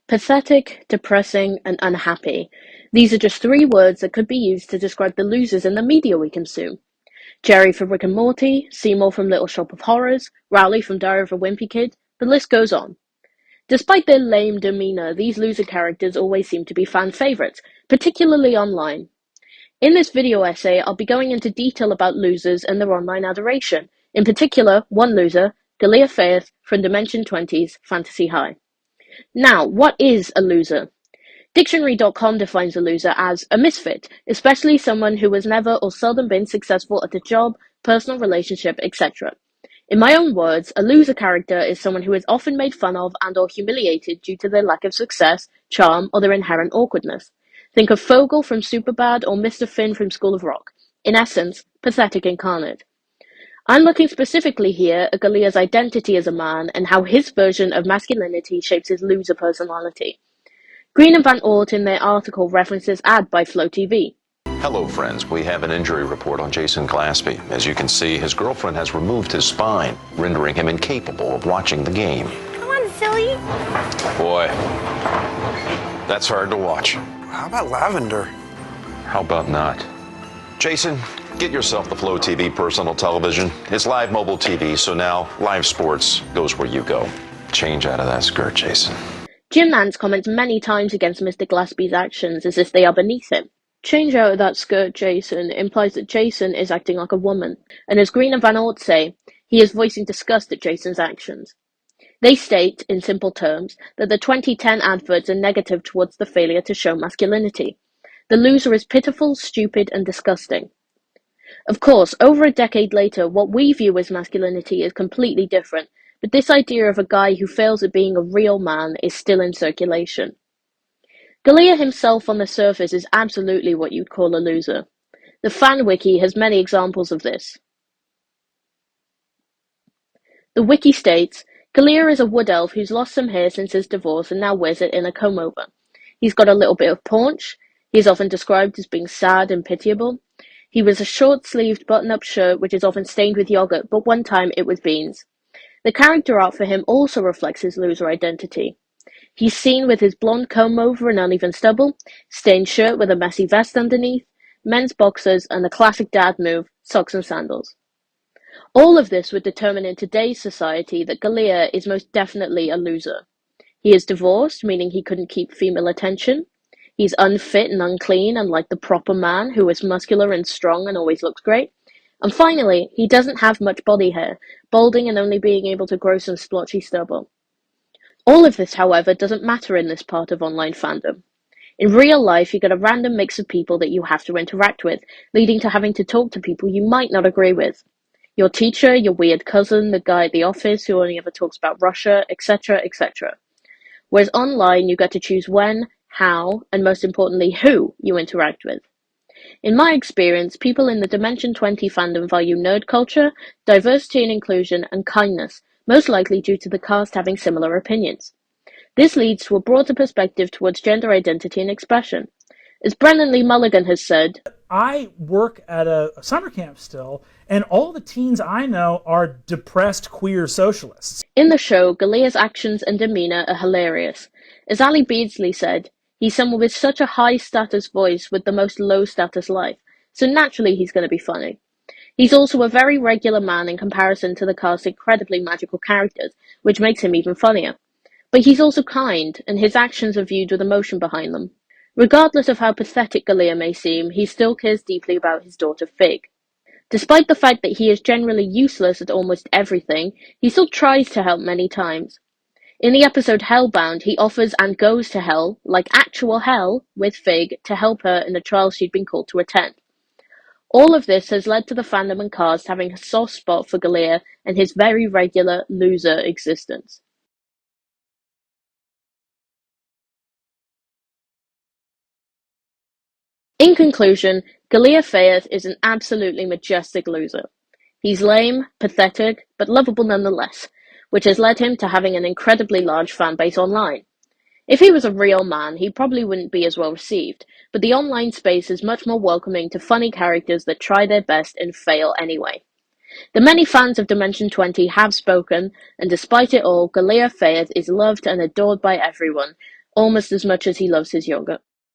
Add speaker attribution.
Speaker 1: Pathetic, depressing, and unhappy. These are just three words that could be used to describe the losers in the media we consume. Jerry from Rick and Morty, Seymour from Little Shop of Horrors, Rowley from Diary of a Wimpy Kid, the list goes on. Despite their lame demeanor, these loser characters always seem to be fan favorites, particularly online. In this video essay, I'll be going into detail about losers and their online adoration, in particular, one loser, Galea Faith from Dimension 20's Fantasy High. Now, what is a loser? Dictionary.com defines a loser as a misfit, especially someone who has never or seldom been successful at a job, personal relationship, etc. In my own words, a loser character is someone who is often made fun of and or humiliated due to their lack of success, charm, or their inherent awkwardness. Think of Fogel from Superbad or Mr. Finn from School of Rock. In essence, pathetic incarnate. I'm looking specifically here at Galea's identity as a man and how his version of masculinity shapes his loser personality. Green and Van Oort in their article references ad by Flow TV.
Speaker 2: Hello friends, we have an injury report on Jason Glaspie. As you can see, his girlfriend has removed his spine, rendering him incapable of watching the game.
Speaker 3: Come on, silly.
Speaker 2: Boy, that's hard to watch.
Speaker 4: How about lavender?
Speaker 2: How about not? Jason, get yourself the Flow TV personal television. It's live mobile TV, so now live sports goes where you go. Change out of that skirt, Jason.
Speaker 1: Jim Nantz comments many times against Mr. Glaspie's actions as if they are beneath him. Change out of that skirt, Jason, implies that Jason is acting like a woman, and as Green and Van Oort say, he is voicing disgust at Jason's actions. They state, in simple terms, that the 2010 adverts are negative towards the failure to show masculinity. The loser is pitiful, stupid, and disgusting. Of course, over a decade later, what we view as masculinity is completely different, but this idea of a guy who fails at being a real man is still in circulation. Galea himself on the surface is absolutely what you'd call a loser. The fan wiki has many examples of this. The wiki states, Galea is a wood elf who's lost some hair since his divorce and now wears it in a comb-over. He's got a little bit of paunch. He is often described as being sad and pitiable. He wears a short-sleeved button-up shirt which is often stained with yogurt, but one time it was beans. The character art for him also reflects his loser identity. He's seen with his blonde comb-over and uneven stubble, stained shirt with a messy vest underneath, men's boxers, and the classic dad move, socks and sandals. All of this would determine in today's society that Galea is most definitely a loser. He is divorced, meaning he couldn't keep female attention. He's unfit and unclean, unlike the proper man who is muscular and strong and always looks great. And finally, he doesn't have much body hair, balding and only being able to grow some splotchy stubble. All of this, however, doesn't matter in this part of online fandom. In real life, you get a random mix of people that you have to interact with, leading to having to talk to people you might not agree with. Your teacher, your weird cousin, the guy at the office who only ever talks about Russia, etc., etc. Whereas online, you get to choose when, how, and most importantly, who you interact with. In my experience, people in the Dimension 20 fandom value nerd culture, diversity and inclusion, and kindness, most likely due to the cast having similar opinions. This leads to a broader perspective towards gender identity and expression. As Brennan Lee Mulligan has said,
Speaker 5: I work at a summer camp still, and all the teens I know are depressed queer socialists.
Speaker 1: In the show, Galea's actions and demeanor are hilarious. As Ali Beardsley said, he's someone with such a high-status voice with the most low-status life, so naturally he's going to be funny. He's also a very regular man in comparison to the cast's incredibly magical characters, which makes him even funnier. But he's also kind, and his actions are viewed with emotion behind them. Regardless of how pathetic Galea may seem, he still cares deeply about his daughter Fig. Despite the fact that he is generally useless at almost everything, he still tries to help many times. In the episode Hellbound, he offers and goes to hell, like actual hell, with Fig to help her in the trial she'd been called to attend. All of this has led to the fandom and cast having a soft spot for Galea and his very regular loser existence. In conclusion, Galea Faith is an absolutely majestic loser. He's lame, pathetic, but lovable nonetheless, which has led him to having an incredibly large fan base online. If he was a real man, he probably wouldn't be as well received, but the online space is much more welcoming to funny characters that try their best and fail anyway. The many fans of Dimension 20 have spoken, and despite it all, Galea Faith is loved and adored by everyone, almost as much as he loves his yogurt.